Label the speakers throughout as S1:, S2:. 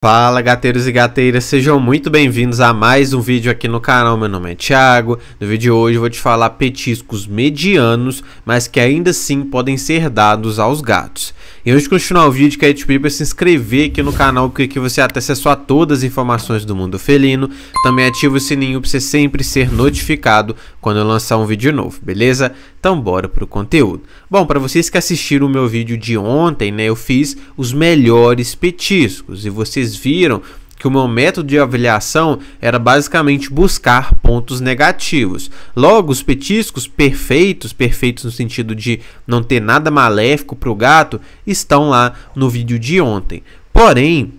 S1: Fala, gateiros e gateiras, sejam muito bem-vindos a mais um vídeo aqui no canal. Meu nome é Thiago. No vídeo de hoje eu vou te falar petiscos medianos, mas que ainda assim podem ser dados aos gatos. E antes de continuar o vídeo, quero te pedir para se inscrever aqui no canal, porque aqui você tem acesso a todas as informações do mundo felino. Também ativa o sininho para você sempre ser notificado quando eu lançar um vídeo novo, beleza? Então bora pro conteúdo. Bom, para vocês que assistiram o meu vídeo de ontem, né, eu fiz os melhores petiscos e vocês viram que o meu método de avaliação era basicamente buscar pontos negativos. Logo, os petiscos perfeitos no sentido de não ter nada maléfico para o gato, estão lá no vídeo de ontem. Porém,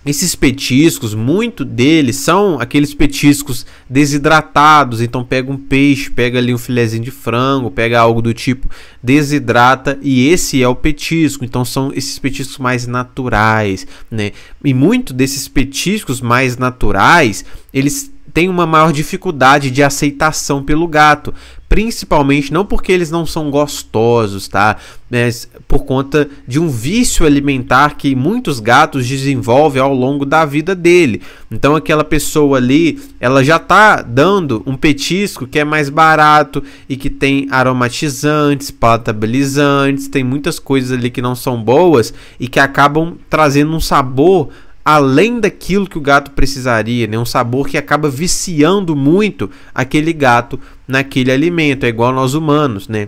S1: esses petiscos, muito deles são aqueles petiscos desidratados. Então pega um peixe, pega ali um filezinho de frango, pega algo do tipo, desidrata e esse é o petisco. Então são esses petiscos mais naturais, né? E muito desses petiscos mais naturais, eles têm uma maior dificuldade de aceitação pelo gato. Principalmente não porque eles não são gostosos, tá? Mas por conta de um vício alimentar que muitos gatos desenvolvem ao longo da vida dele. Então aquela pessoa ali, ela já tá dando um petisco que é mais barato e que tem aromatizantes, palatabilizantes, tem muitas coisas ali que não são boas e que acabam trazendo um sabor além daquilo que o gato precisaria, né? Um sabor que acaba viciando muito aquele gato naquele alimento. É igual nós humanos, né?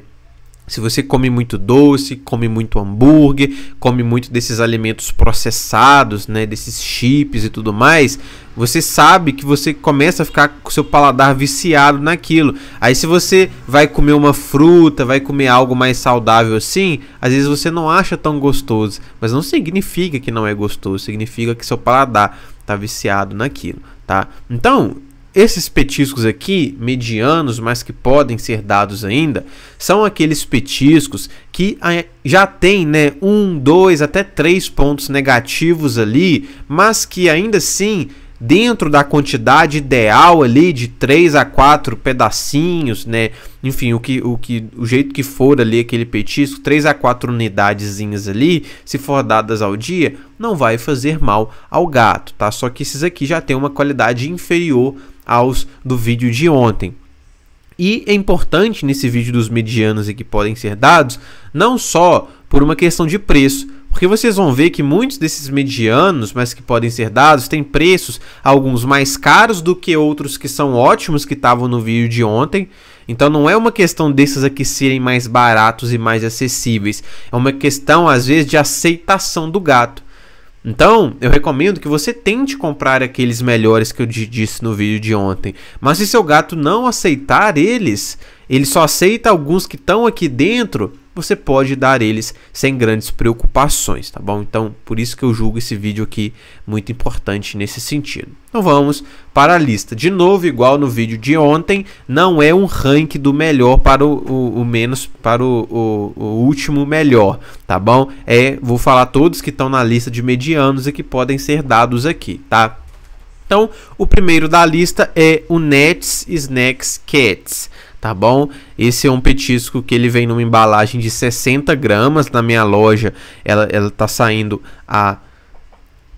S1: Se você come muito doce, come muito hambúrguer, come muito desses alimentos processados, né, desses chips e tudo mais, você sabe que você começa a ficar com o seu paladar viciado naquilo. Aí se você vai comer uma fruta, vai comer algo mais saudável assim, às vezes você não acha tão gostoso, mas não significa que não é gostoso, significa que seu paladar está viciado naquilo, tá? Então, esses petiscos aqui, medianos, mas que podem ser dados ainda, são aqueles petiscos que já tem, né, 1, 2, até 3 pontos negativos ali, mas que ainda assim, dentro da quantidade ideal ali de 3 a 4 pedacinhos, né, enfim, o jeito que for ali aquele petisco, 3 a 4 unidadezinhas ali, se for dadas ao dia, não vai fazer mal ao gato, tá? Só que esses aqui já tem uma qualidade inferior aos do vídeo de ontem. E é importante nesse vídeo dos medianos e que podem ser dados, não só por uma questão de preço, porque vocês vão ver que muitos desses medianos, mas que podem ser dados, têm preços, alguns mais caros do que outros que são ótimos que estavam no vídeo de ontem. Então não é uma questão desses aqui serem mais baratos e mais acessíveis, é uma questão às vezes de aceitação do gato. Então, eu recomendo que você tente comprar aqueles melhores que eu disse no vídeo de ontem. Mas se seu gato não aceitar eles, ele só aceita alguns que estão aqui dentro, você pode dar eles sem grandes preocupações, tá bom? Então, por isso que eu julgo esse vídeo aqui muito importante nesse sentido. Então vamos para a lista. De novo, igual no vídeo de ontem, não é um ranking do melhor para o menos, para o último melhor, tá bom? Vou falar todos que estão na lista de medianos e que podem ser dados aqui, tá? Então, o primeiro da lista é o Nets Snacks Cats. Tá bom? Esse é um petisco que ele vem numa embalagem de 60 gramas. Na minha loja ela tá saindo a R$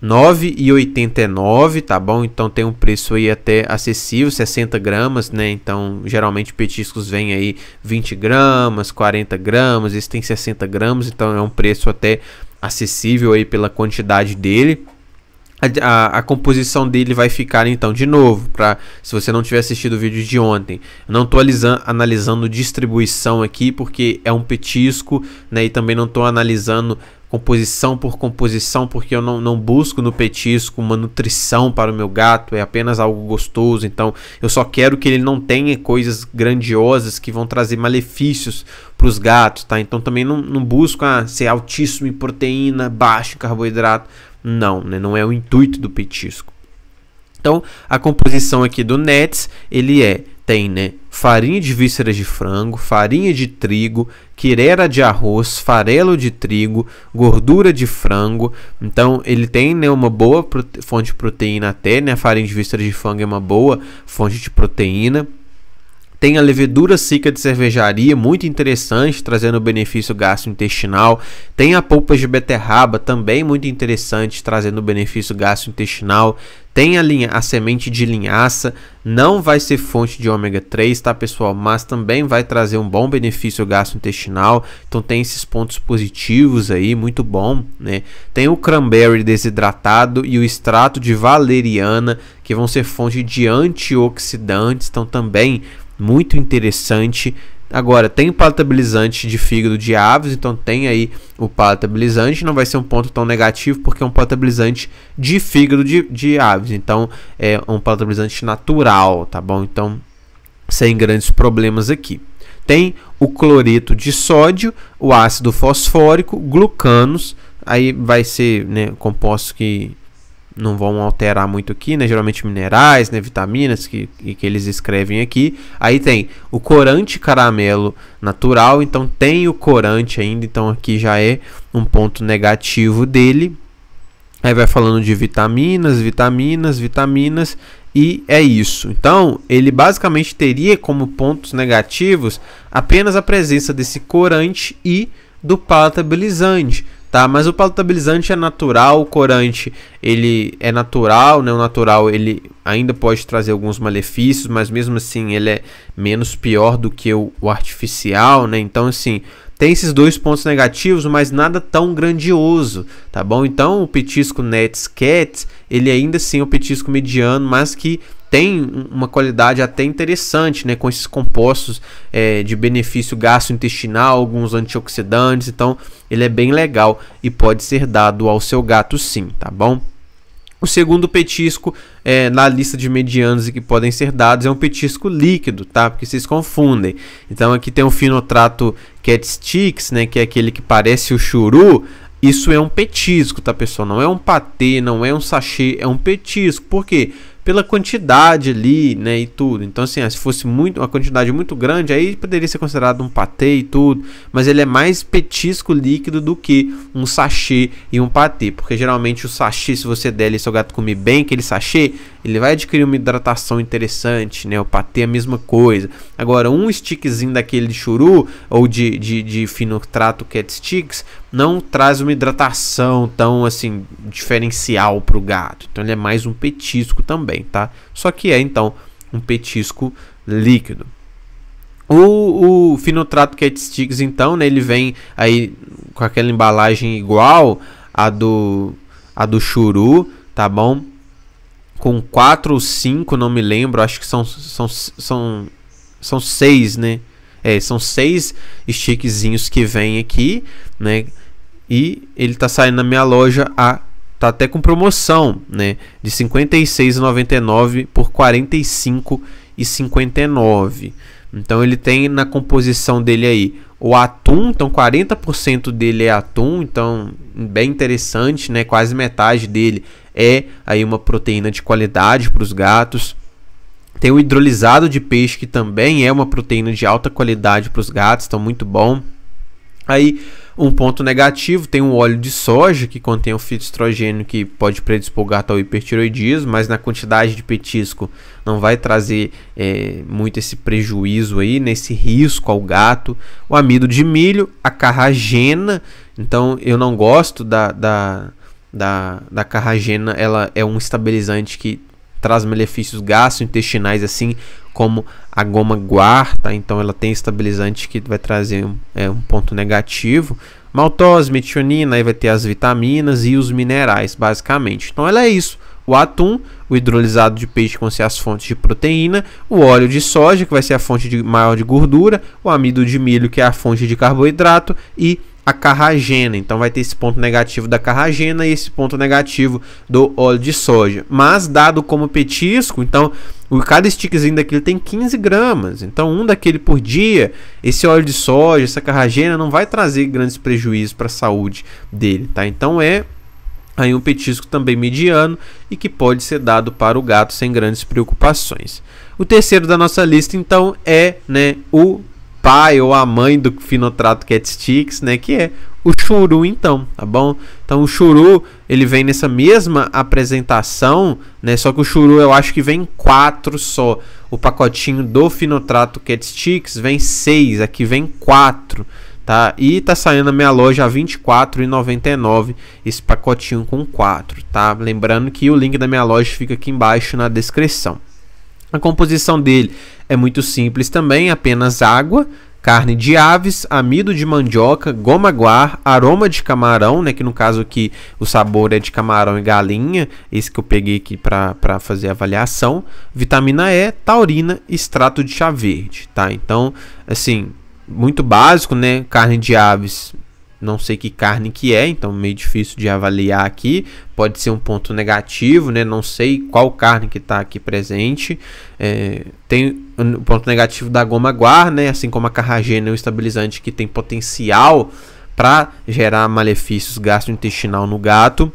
S1: 9,89, tá bom? Então tem um preço aí até acessível, 60 gramas, né? Então geralmente petiscos vêm aí 20 gramas, 40 gramas, esse tem 60 gramas, então é um preço até acessível aí pela quantidade dele. A composição dele vai ficar então, de novo, se você não tiver assistido o vídeo de ontem, eu não estou analisando distribuição aqui porque é um petisco, né, e também não estou analisando composição por composição, porque eu não busco no petisco uma nutrição para o meu gato, é apenas algo gostoso. Então eu só quero que ele não tenha coisas grandiosas que vão trazer malefícios para os gatos, tá? Então também não busco ser altíssimo em proteína, baixo em carboidrato. Não, né? Não é o intuito do petisco. Então, a composição aqui do Nets, ele tem, né, farinha de vísceras de frango, farinha de trigo, quirera de arroz, farelo de trigo, gordura de frango. Então, ele tem, né, uma boa fonte de proteína até, né? A farinha de vísceras de frango é uma boa fonte de proteína. Tem a levedura seca de cervejaria, muito interessante, trazendo benefício gastrointestinal. Tem a polpa de beterraba, também muito interessante, trazendo benefício gastrointestinal. Tem a semente de linhaça, não vai ser fonte de ômega 3, tá, pessoal? Mas também vai trazer um bom benefício gastrointestinal. Então tem esses pontos positivos aí, muito bom, né? Tem o cranberry desidratado e o extrato de valeriana, que vão ser fonte de antioxidantes, então também muito interessante. Agora, tem palatabilizante de fígado de aves, então tem aí o palatabilizante, não vai ser um ponto tão negativo, porque é um palatabilizante de fígado de aves, então é um palatabilizante natural, tá bom? Então, sem grandes problemas aqui. Tem o cloreto de sódio, o ácido fosfórico, glucanos, aí vai ser, né, compostos que não vão alterar muito aqui, né? Geralmente minerais, né? Vitaminas que eles escrevem aqui. Aí tem o corante caramelo natural, então tem o corante ainda, então aqui já é um ponto negativo dele. Aí vai falando de vitaminas e é isso. Então, ele basicamente teria como pontos negativos apenas a presença desse corante e do palatabilizante. Tá, mas o palatabilizante é natural, o corante ele é natural, né? O natural ele ainda pode trazer alguns malefícios, mas mesmo assim ele é menos pior do que o artificial, né? Então assim, tem esses dois pontos negativos, mas nada tão grandioso, tá bom? Então o petisco Netscats, ele ainda assim é um petisco mediano, mas que tem uma qualidade até interessante, né, com esses compostos de benefício gastrointestinal, alguns antioxidantes, então ele é bem legal e pode ser dado ao seu gato sim, tá bom? O segundo petisco na lista de medianos e que podem ser dados é um petisco líquido, tá? Porque vocês confundem. Então aqui tem o Finotrato Cat Sticks, né, que é aquele que parece o churu. Isso é um petisco, tá, pessoal? Não é um patê, não é um sachê, é um petisco. Por quê? Pela quantidade ali, né, e tudo. Então assim, se fosse uma quantidade muito grande, aí poderia ser considerado um patê e tudo, mas ele é mais petisco líquido do que um sachê e um patê, porque geralmente o sachê, se você der ali seu gato comer bem aquele sachê, ele vai adquirir uma hidratação interessante, né? O patê é a mesma coisa. Agora, um stickzinho daquele de churu ou de Finotrato Cat Sticks não traz uma hidratação tão assim diferencial para o gato. Então ele é mais um petisco também, tá? Só que é então um petisco líquido. O Finotrato Cat Sticks, então, né, ele vem aí com aquela embalagem igual a do churu, tá bom? Com 4 ou 5, não me lembro, acho que são 6, né? São 6 stickzinhos que vem aqui, né? E ele tá saindo na minha loja tá até com promoção, né? De R$ 56,99 por R$ 45,59. Então ele tem na composição dele aí o atum, então 40% dele é atum, então bem interessante, né? Quase metade dele é aí uma proteína de qualidade para os gatos. Tem o hidrolisado de peixe, que também é uma proteína de alta qualidade para os gatos, então muito bom. Aí, um ponto negativo, tem um óleo de soja que contém o fitoestrogênio que pode predispor o gato ao hipertiroidismo, mas na quantidade de petisco não vai trazer muito esse prejuízo aí, nesse risco ao gato. O amido de milho, a carragena, então eu não gosto da carragena, ela é um estabilizante que traz malefícios gastrointestinais, assim como a goma guar, tá? Então ela tem estabilizante que vai trazer um ponto negativo. Maltose, metionina, aí vai ter as vitaminas e os minerais, basicamente. Então ela é isso. O atum, o hidrolisado de peixe, que vão ser as fontes de proteína, o óleo de soja, que vai ser a fonte maior de gordura, o amido de milho, que é a fonte de carboidrato, e a carragena. Então vai ter esse ponto negativo da carragena e esse ponto negativo do óleo de soja. Mas dado como petisco, então cada stickzinho daquele tem 15 gramas. Então um daquele por dia, esse óleo de soja, essa carragena não vai trazer grandes prejuízos para a saúde dele, tá? Então é aí um petisco também mediano e que pode ser dado para o gato sem grandes preocupações. O terceiro da nossa lista então é, né, o pai ou a mãe do Finotrato Cat Sticks, né, que é o Churu, então, tá bom? Então o Churu, ele vem nessa mesma apresentação, né, só que o Churu eu acho que vem 4 só. O pacotinho do Finotrato Cat Sticks vem 6, aqui vem 4, tá? E tá saindo na minha loja a R$ 24,99 esse pacotinho com 4, tá? Lembrando que o link da minha loja fica aqui embaixo na descrição. A composição dele é muito simples também, apenas água, carne de aves, amido de mandioca, goma guar, aroma de camarão, né, que no caso aqui o sabor é de camarão e galinha, esse que eu peguei aqui para fazer a avaliação, vitamina E, taurina, extrato de chá verde, tá? Então, assim, muito básico, né? Carne de aves, não sei que carne que é, então meio difícil de avaliar aqui, pode ser um ponto negativo, né? Não sei qual carne que está aqui presente. Tem o ponto negativo da goma guar, né? Assim como a carragena é um estabilizante que tem potencial para gerar malefícios gastrointestinal no gato.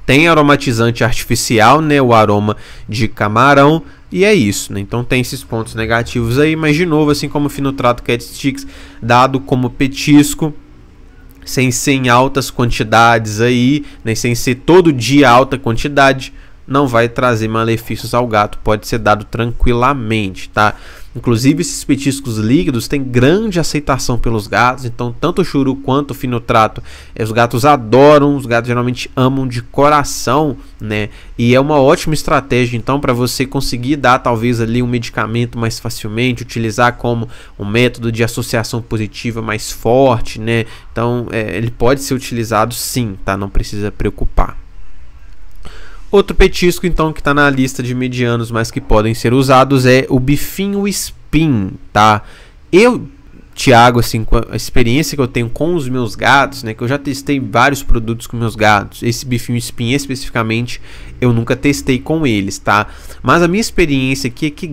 S1: Tem aromatizante artificial, né? O aroma de camarão. E é isso, né? Então tem esses pontos negativos aí, mas de novo, assim como o Finotrato Cat Sticks, dado como petisco, sem ser em altas quantidades aí, né, sem ser todo dia alta quantidade, não vai trazer malefícios ao gato, pode ser dado tranquilamente, tá? Inclusive esses petiscos líquidos têm grande aceitação pelos gatos, então tanto o Churu quanto o Finotrato, os gatos adoram, os gatos geralmente amam de coração, né? E é uma ótima estratégia então para você conseguir dar talvez ali um medicamento mais facilmente, utilizar como um método de associação positiva mais forte, né? Então ele pode ser utilizado sim, tá? Não precisa preocupar. Outro petisco, então, que está na lista de medianos, mas que podem ser usados, é o bifinho spin, tá? Eu, Thiago, assim, com a experiência que eu tenho com os meus gatos, né, que eu já testei vários produtos com meus gatos, esse bifinho spin especificamente, eu nunca testei com eles, tá? Mas a minha experiência aqui é que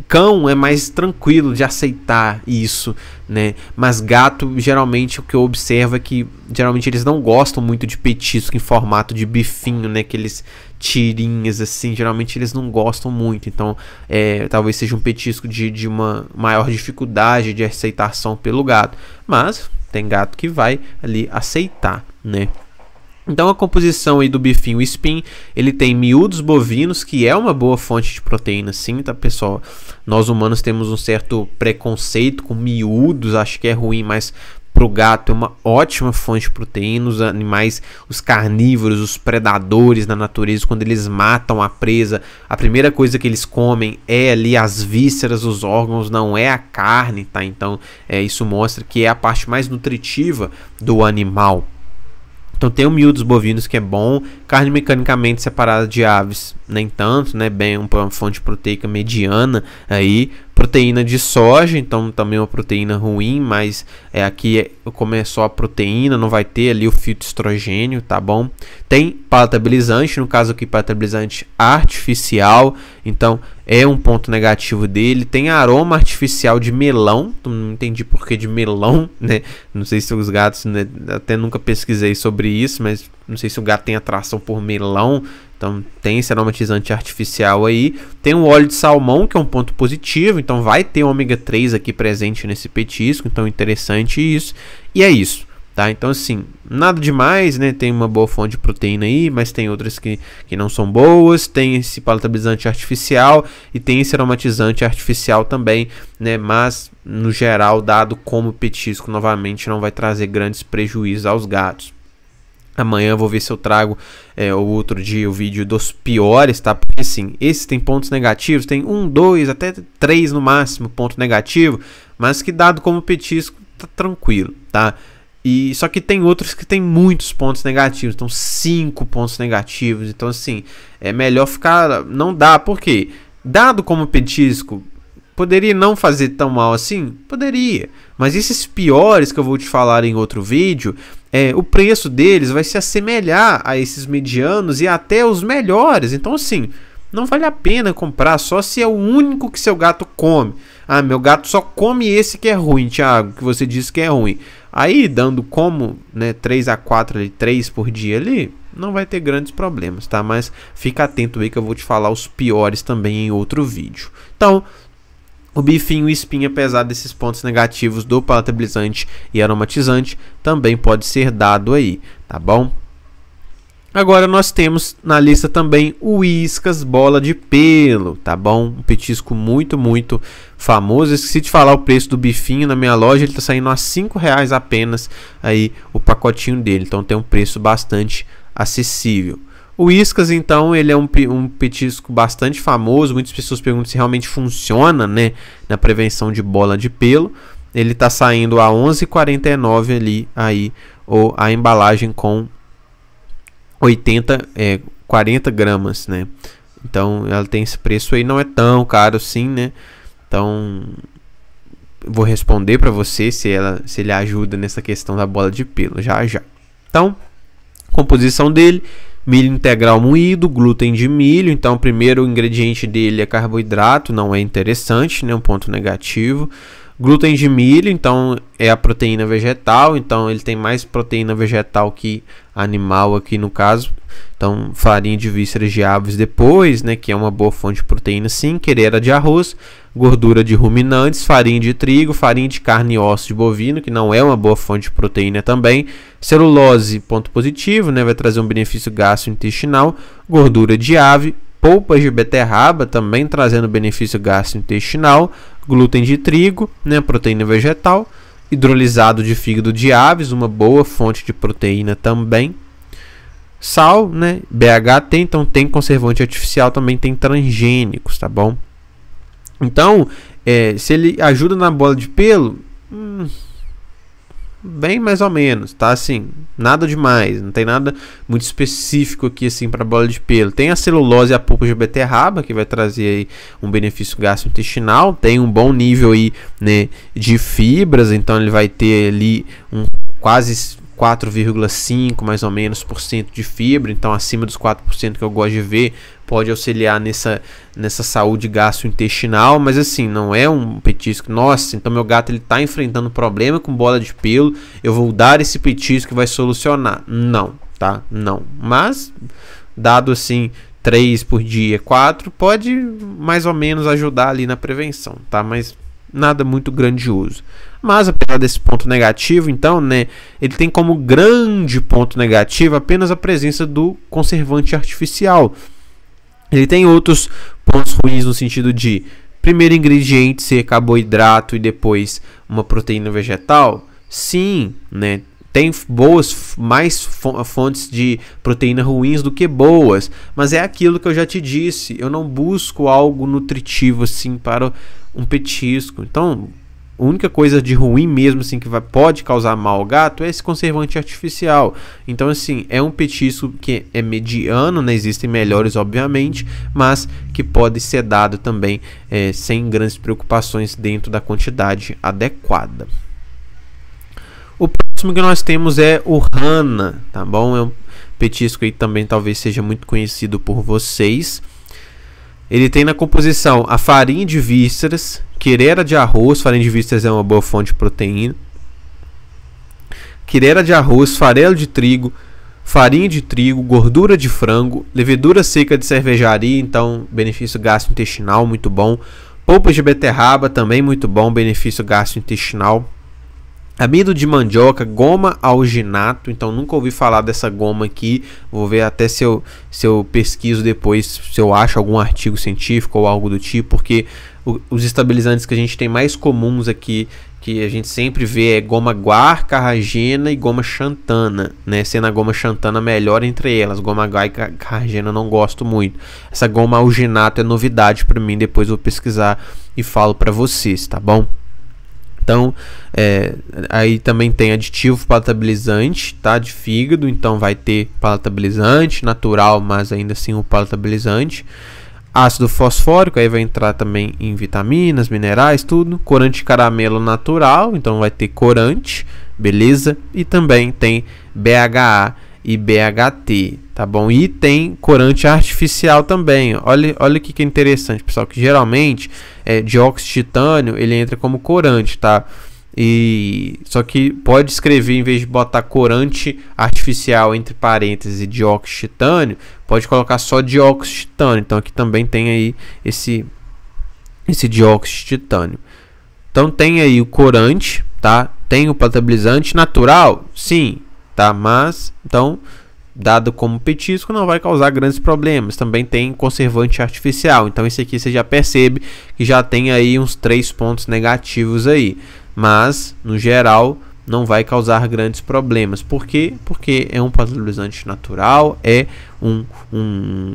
S1: cão é mais tranquilo de aceitar isso, né? Mas gato, geralmente, o que eu observo é que geralmente eles não gostam muito de petisco em formato de bifinho, né? Aqueles tirinhas assim, geralmente eles não gostam muito. Então, talvez seja um petisco de uma maior dificuldade de aceitação pelo gato. Mas tem gato que vai ali aceitar, né? Então a composição aí do bifinho spin, ele tem miúdos bovinos, que é uma boa fonte de proteína sim, tá pessoal? Nós humanos temos um certo preconceito com miúdos, acho que é ruim, mas pro gato é uma ótima fonte de proteína. Os animais, os carnívoros, os predadores na natureza, quando eles matam a presa, a primeira coisa que eles comem é ali as vísceras, os órgãos, não é a carne, tá? Então isso mostra que é a parte mais nutritiva do animal. Então tem o miúdos bovinos, que é bom, carne mecanicamente separada de aves, nem tanto, né? Bem, uma fonte proteica mediana aí, proteína de soja, então também uma proteína ruim, mas aqui como é só a proteína, não vai ter ali o fitoestrogênio, tá bom? Tem palatabilizante, no caso aqui palatabilizante artificial, então é um ponto negativo dele. Tem aroma artificial de melão, não entendi por que de melão, né? Não sei se os gatos, né? Até nunca pesquisei sobre isso, mas não sei se o gato tem atração por melão. Então tem esse aromatizante artificial aí. Tem o óleo de salmão, que é um ponto positivo. Então vai ter ômega 3 aqui presente nesse petisco. Então interessante isso. E é isso, tá? Então assim, nada demais, né? Tem uma boa fonte de proteína aí, mas tem outras que não são boas. Tem esse palatabilizante artificial e tem esse aromatizante artificial também, né? Mas no geral, dado como petisco, novamente não vai trazer grandes prejuízos aos gatos. Amanhã eu vou ver se eu trago o outro dia o vídeo dos piores, tá? Porque assim, esses tem pontos negativos, tem 1, 2, até 3 no máximo ponto negativo, mas que dado como petisco tá tranquilo, tá? E só que tem outros que tem muitos pontos negativos, então 5 pontos negativos, então assim, é melhor ficar, não dá, porque dado como petisco, poderia não fazer tão mal assim? Poderia, mas esses piores que eu vou te falar em outro vídeo, o preço deles vai se assemelhar a esses medianos e até os melhores. Então assim, não vale a pena comprar só se é o único que seu gato come. Ah, meu gato só come esse que é ruim, Thiago, que você disse que é ruim. Aí dando como, né, 3 a 4 ali, 3 por dia ali, não vai ter grandes problemas, tá? Mas fica atento aí que eu vou te falar os piores também em outro vídeo. Então, O bifinho e espinha, apesar desses pontos negativos do palatabilizante e aromatizante, também pode ser dado aí, tá bom? Agora nós temos na lista também o Whiskas Bola de Pelo, tá bom? Um petisco muito famoso. Esqueci de falar o preço do bifinho na minha loja, ele tá saindo a R$5 apenas aí o pacotinho dele, então tem um preço bastante acessível. O Whiskas, então, ele é um petisco bastante famoso. Muitas pessoas perguntam se realmente funciona, né, na prevenção de bola de pelo. Ele está saindo a R$ 11,49 ali, aí, ou a embalagem com 40 gramas, né? Então, ela tem esse preço aí, não é tão caro assim, né? Então, vou responder para você se ele ajuda nessa questão da bola de pelo, já. Então, composição dele: milho integral moído, glúten de milho. Então, o primeiro ingrediente dele é carboidrato, não é interessante, né? Um ponto negativo. Glúten de milho, então é a proteína vegetal, então ele tem mais proteína vegetal que animal aqui no caso. Então, farinha de vísceras de aves depois, né, que é uma boa fonte de proteína sim, quereira de arroz, gordura de ruminantes, farinha de trigo, farinha de carne e osso de bovino, que não é uma boa fonte de proteína também, celulose, ponto positivo, né, vai trazer um benefício gastrointestinal, gordura de ave, polpas de beterraba, também trazendo benefício gastrointestinal, glúten de trigo, né, proteína vegetal, hidrolisado de fígado de aves, uma boa fonte de proteína também, sal, né, BHT, então tem conservante artificial, também tem transgênicos, tá bom? Então, se ele ajuda na bola de pelo, bem mais ou menos, tá? Assim, nada demais, não tem nada muito específico aqui assim para bola de pelo. Tem a celulose e a polpa de beterraba, que vai trazer aí um benefício gastrointestinal, tem um bom nível aí, né, de fibras, então ele vai ter ali um quase 4,5 mais ou menos por cento de fibra, então acima dos 4% que eu gosto de ver, pode auxiliar nessa saúde gastrointestinal, mas assim, não é um petisco, nossa, então meu gato ele tá enfrentando problema com bola de pelo, eu vou dar esse petisco que vai solucionar. Não, tá? Não. Mas, dado assim, 3 por dia, 4, pode mais ou menos ajudar ali na prevenção, tá? Mas nada muito grandioso. Mas apesar desse ponto negativo, então, né, ele tem como grande ponto negativo apenas a presença do conservante artificial. Ele tem outros pontos ruins no sentido de primeiro ingrediente ser carboidrato e depois uma proteína vegetal. Sim, né, tem mais fontes de proteína ruins do que boas, mas é aquilo que eu já te disse, eu não busco algo nutritivo assim para um petisco. Então, a única coisa de ruim mesmo assim que pode causar mal ao gato é esse conservante artificial. Então assim, é um petisco que é mediano, né? Existem melhores obviamente, mas que pode ser dado também sem grandes preocupações dentro da quantidade adequada. O próximo que nós temos é o Rana, tá bom? É um petisco aí também talvez seja muito conhecido por vocês. Ele tem na composição a farinha de vísceras, quereira de arroz, farinha de vísceras é uma boa fonte de proteína, quereira de arroz, farelo de trigo, farinha de trigo, gordura de frango, levedura seca de cervejaria, então benefício gastrointestinal muito bom, polpas de beterraba também muito bom, benefício gastrointestinal, amido de mandioca, goma alginato, então nunca ouvi falar dessa goma aqui, vou ver até se eu pesquiso depois, se eu acho algum artigo científico ou algo do tipo, porque os estabilizantes que a gente tem mais comuns aqui, que a gente sempre vê é goma guar, carragena e goma xantana, né? Sendo a goma xantana melhor entre elas, goma guar e carragena eu não gosto muito. Essa goma alginato é novidade para mim, depois eu vou pesquisar e falo para vocês, tá bom? Então, aí também tem aditivo palatabilizante, tá, de fígado, então vai ter palatabilizante natural, mas ainda assim o palatabilizante. Ácido fosfórico, aí vai entrar também em vitaminas, minerais, tudo. Corante de caramelo natural, então vai ter corante, beleza? E também tem BHA e BHT, tá bom? E tem corante artificial também. Olha o que é interessante, pessoal, que geralmente dióxido de titânio, ele entra como corante, tá? Só que pode escrever, em vez de botar corante artificial entre parênteses e dióxido de titânio, pode colocar só dióxido de titânio. Então aqui também tem aí esse esse dióxido de titânio. Então tem aí o corante, tá? Tem o potabilizante natural, sim, tá? Mas então, dado como petisco, não vai causar grandes problemas. Também tem conservante artificial. Então esse aqui você já percebe que já tem aí uns 3 pontos negativos aí. Mas no geral não vai causar grandes problemas. Por quê? Porque é um potabilizante natural, é um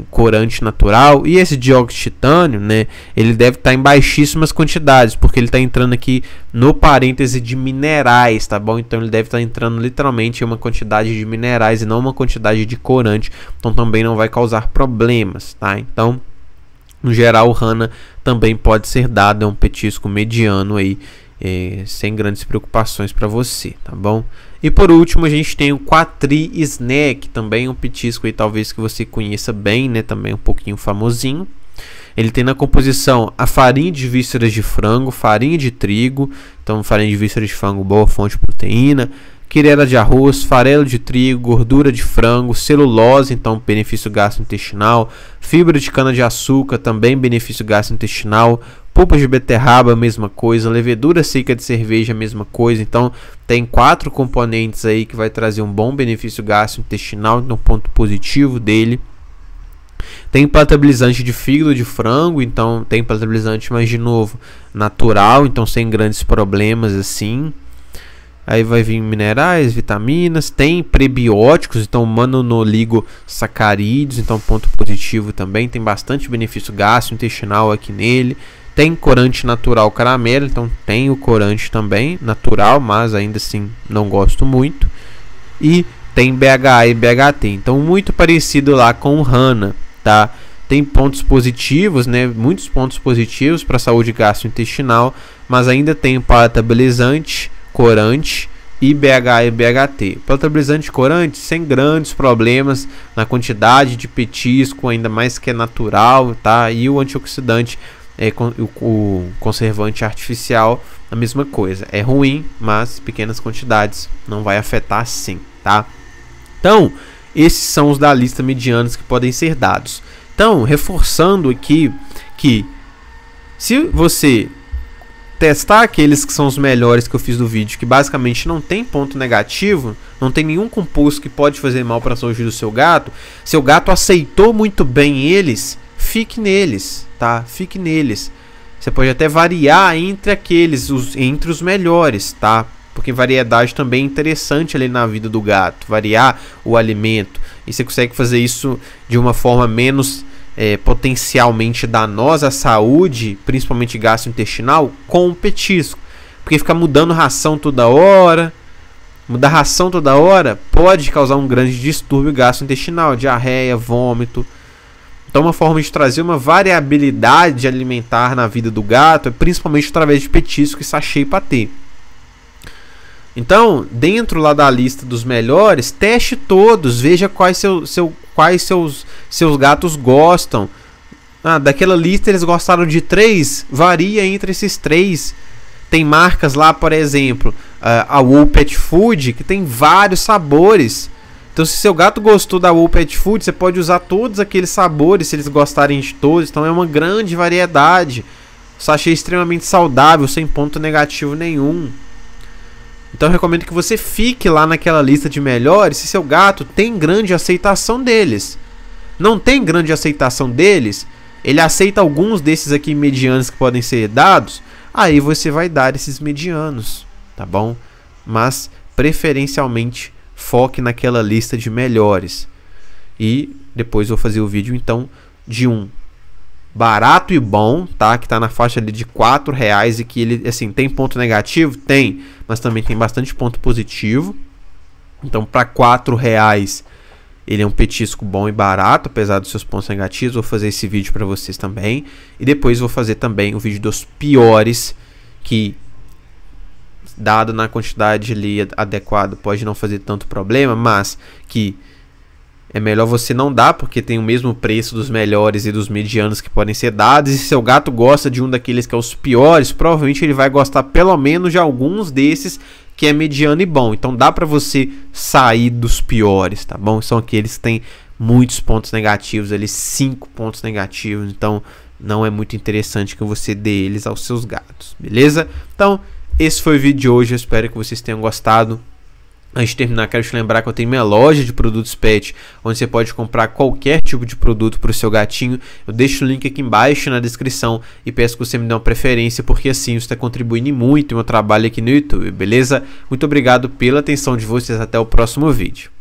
S1: corante natural, e esse dióxido de titânio, né, ele deve estar em baixíssimas quantidades, porque ele está entrando aqui no parêntese de minerais, tá bom? Então ele deve estar entrando literalmente em uma quantidade de minerais e não uma quantidade de corante, então também não vai causar problemas, tá? Então, no geral, o Hana também pode ser dado, é um petisco mediano aí, sem grandes preocupações para você, tá bom? E por último a gente tem o Quatri Snack, também um petisco aí talvez que você conheça bem, né? Também um pouquinho famosinho. Ele tem na composição a farinha de vísceras de frango, farinha de trigo, então farinha de vísceras de frango, boa fonte de proteína, quirera de arroz, farelo de trigo, gordura de frango, celulose, então benefício gastrointestinal, fibra de cana-de-açúcar, também benefício gastrointestinal, polpa de beterraba, mesma coisa, levedura seca de cerveja, mesma coisa. Então tem 4 componentes aí que vai trazer um bom benefício gastrointestinal, então ponto positivo dele. Tem potabilizante de fígado de frango, então tem potabilizante, mas de novo, natural, então sem grandes problemas assim. Aí vai vir minerais, vitaminas, tem prebióticos, então monooligosacarídeos, então ponto positivo também, tem bastante benefício gastrointestinal aqui nele. Tem corante natural caramelo, então tem o corante também natural, mas ainda assim não gosto muito. E tem BHA e BHT, então muito parecido lá com o Hana, tá? Tem pontos positivos, né? Muitos pontos positivos para a saúde gastrointestinal, mas ainda tem potabilizante, corante e BHA e BHT. Potabilizante e corante sem grandes problemas na quantidade de petisco, ainda mais que é natural, tá? E o antioxidante, o conservante artificial, a mesma coisa. É ruim, mas pequenas quantidades não vai afetar sim, tá? Então, esses são os da lista medianos que podem ser dados. Então, reforçando aqui que se você testar aqueles que são os melhores que eu fiz do vídeo, que basicamente não tem ponto negativo, não tem nenhum composto que pode fazer mal para a saúde do seu gato aceitou muito bem eles, fique neles, tá? Fique neles. Você pode até variar entre aqueles, entre os melhores, tá? Porque variedade também é interessante ali na vida do gato, variar o alimento. E você consegue fazer isso de uma forma menos potencialmente danosa à saúde, principalmente gastrointestinal, com o petisco. Porque ficar mudando ração toda hora, mudar ração toda hora pode causar um grande distúrbio gastrointestinal, diarreia, vômito. Então uma forma de trazer uma variabilidade alimentar na vida do gato é principalmente através de petisco e sachê e patê. Então, dentro lá da lista dos melhores, teste todos, veja quais seus gatos gostam. Daquela lista eles gostaram de 3, varia entre esses 3. Tem marcas lá, por exemplo, a Wool Pet Food, que tem vários sabores. Então, se seu gato gostou da Wool Pet Food, você pode usar todos aqueles sabores, se eles gostarem de todos. Então, é uma grande variedade. Sachê extremamente saudável, sem ponto negativo nenhum. Então eu recomendo que você fique lá naquela lista de melhores se seu gato tem grande aceitação deles. Não tem grande aceitação deles, ele aceita alguns desses aqui medianos que podem ser dados, aí você vai dar esses medianos, tá bom? Mas preferencialmente foque naquela lista de melhores. E depois vou fazer o vídeo então de um barato e bom, tá? Que tá na faixa ali de R$4 e que ele, assim, tem ponto negativo? Tem, mas também tem bastante ponto positivo. Então, para R$4 ele é um petisco bom e barato, apesar dos seus pontos negativos. Vou fazer esse vídeo para vocês também. E depois vou fazer também o vídeo dos piores, que dado na quantidade ali adequada pode não fazer tanto problema, mas que é melhor você não dar, porque tem o mesmo preço dos melhores e dos medianos que podem ser dados. E se seu gato gosta de um daqueles que é os piores, provavelmente ele vai gostar pelo menos de alguns desses que é mediano e bom. Então dá pra você sair dos piores, tá bom? São aqueles que têm muitos pontos negativos ali, 5 pontos negativos. Então não é muito interessante que você dê eles aos seus gatos, beleza? Então, esse foi o vídeo de hoje, eu espero que vocês tenham gostado. Antes de terminar, quero te lembrar que eu tenho minha loja de produtos pet, onde você pode comprar qualquer tipo de produto para o seu gatinho. Eu deixo o link aqui embaixo na descrição e peço que você me dê uma preferência, porque assim você está contribuindo muito no meu trabalho aqui no YouTube, beleza? Muito obrigado pela atenção de vocês, até o próximo vídeo.